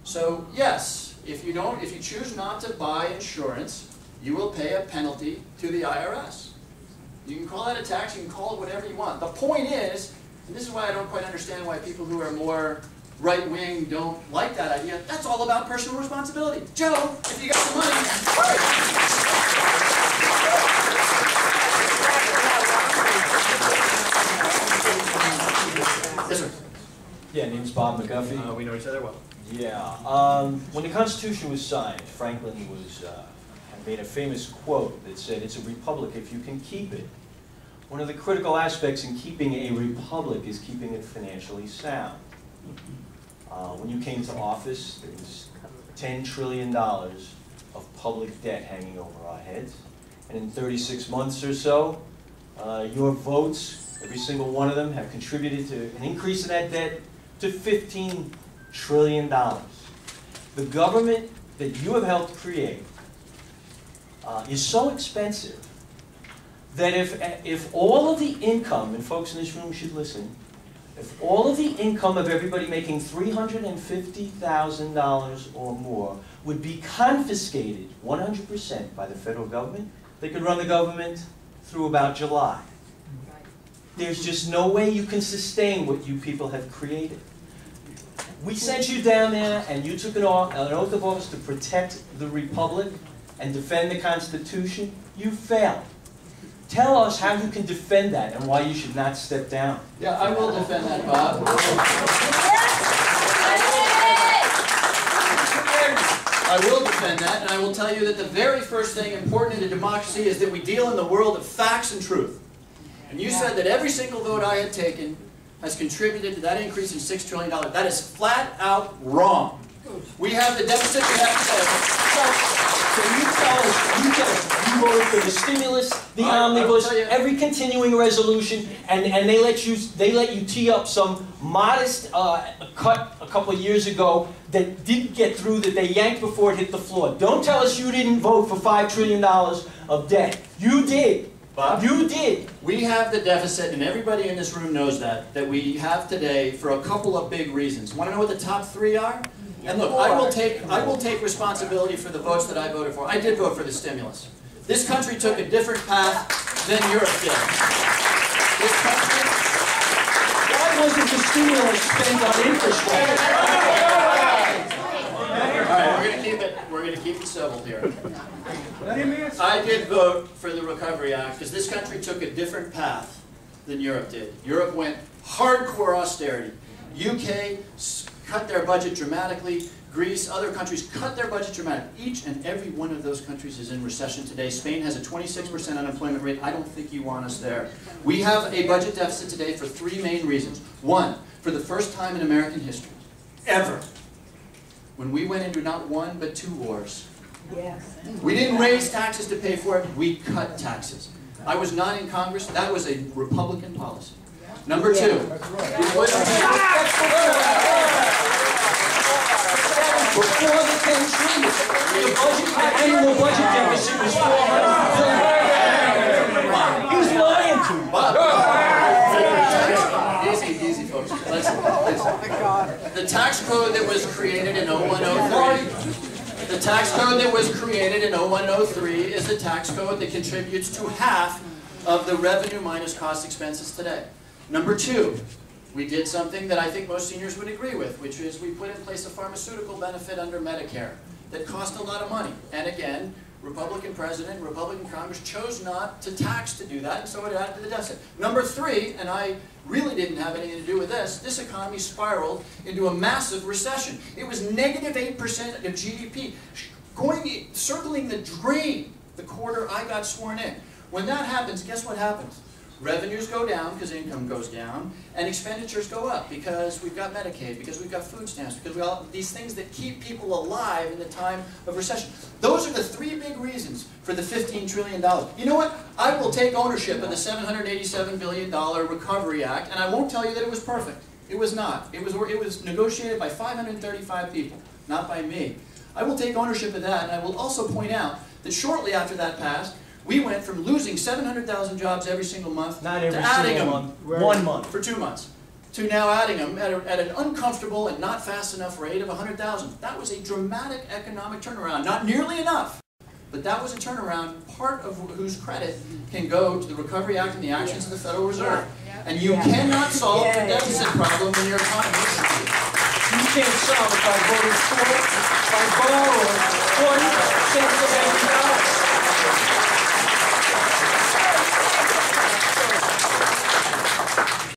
So yes, if you choose not to buy insurance, you will pay a penalty to the IRS. You can call that a tax, you can call it whatever you want. The point is, and this is why I don't quite understand why people who are more right-wing don't like that idea, that's all about personal responsibility. Joe, if you got the money, yes, sir. Yeah, name's Bob McGuffey. We know each other well. Yeah. When the Constitution was signed, Franklin made a famous quote that said, "It's a republic if you can keep it." One of the critical aspects in keeping a republic is keeping it financially sound. When you came to office, there was $10 trillion of public debt hanging over our heads. And in 36 months or so, your votes, every single one of them, have contributed to an increase in that debt to $15 trillion. The government that you have helped create is so expensive that if all of the income, and folks in this room should listen, if all of the income of everybody making $350,000 or more would be confiscated 100% by the federal government, they could run the government through about July. There's just no way you can sustain what you people have created. We sent you down there and you took an oath of office to protect the Republic and defend the Constitution. You failed. Tell us how you can defend that and why you should not step down. Yeah, I will defend that, Bob. I will defend that, and I will tell you that the very first thing important in a democracy is that we deal in the world of facts and truth. And you said that every single vote I had taken has contributed to that increase in $6 trillion. That is flat out wrong. We have the deficit we have today. So you tell us, you voted for the stimulus, the omnibus, every continuing resolution, and they let you tee up some modest cut a couple of years ago that didn't get through, that they yanked before it hit the floor. Don't tell us you didn't vote for $5 trillion of debt. You did. Bob, you did. We have the deficit, and everybody in this room knows that we have today for a couple of big reasons. Want to know what the top three are? And look, I will take responsibility for the votes that I voted for. I did vote for the stimulus. This country took a different path than Europe did. This country... Why wasn't the stimulus spent on infrastructure? All right, we're going to keep it civil here. I did vote for the Recovery Act because this country took a different path than Europe did. Europe went hardcore austerity. UK cut their budget dramatically. Greece, other countries cut their budget dramatically. Each and every one of those countries is in recession today. Spain has a 26% unemployment rate. I don't think you want us there. We have a budget deficit today for three main reasons. One, for the first time in American history, ever, when we went into not one but two wars. Yes. We didn't raise taxes to pay for it, we cut taxes. I was not in Congress, that was a Republican policy. Number two, before the 10 trillion, the annual budget deficit was $400 billion. He was lying to me. Easy, folks. Listen. The tax code that was created in 0103. The tax code that was created in 0103 is the tax code that contributes to half of the revenue minus cost expenses today. Number two, we did something that I think most seniors would agree with, which is we put in place a pharmaceutical benefit under Medicare that cost a lot of money. And again, Republican President, Republican Congress chose not to tax to do that, and so it added to the deficit. Number three, and I really didn't have anything to do with this economy spiraled into a massive recession. It was -8% of GDP, circling the drain the quarter I got sworn in. When that happens, guess what happens? Revenues go down because income goes down, and expenditures go up because we've got Medicaid, because we've got food stamps, because we all these things that keep people alive in the time of recession. Those are the three big reasons for the $15 trillion. You know what? I will take ownership of the $787 billion Recovery Act, and I won't tell you that it was perfect. It was not. It was negotiated by 535 people, not by me. I will take ownership of that, and I will also point out that shortly after that passed, we went from losing 700,000 jobs every single month to adding them 1 month for 2 months, to now adding them at an uncomfortable and not fast enough rate of 100,000. That was a dramatic economic turnaround. Not nearly enough, but that was a turnaround, part of whose credit can go to the Recovery Act and the actions of the Federal Reserve. And you cannot solve the deficit problem when your economy is succeeding. You can't solve it by voting for it, by borrowing 40 cents of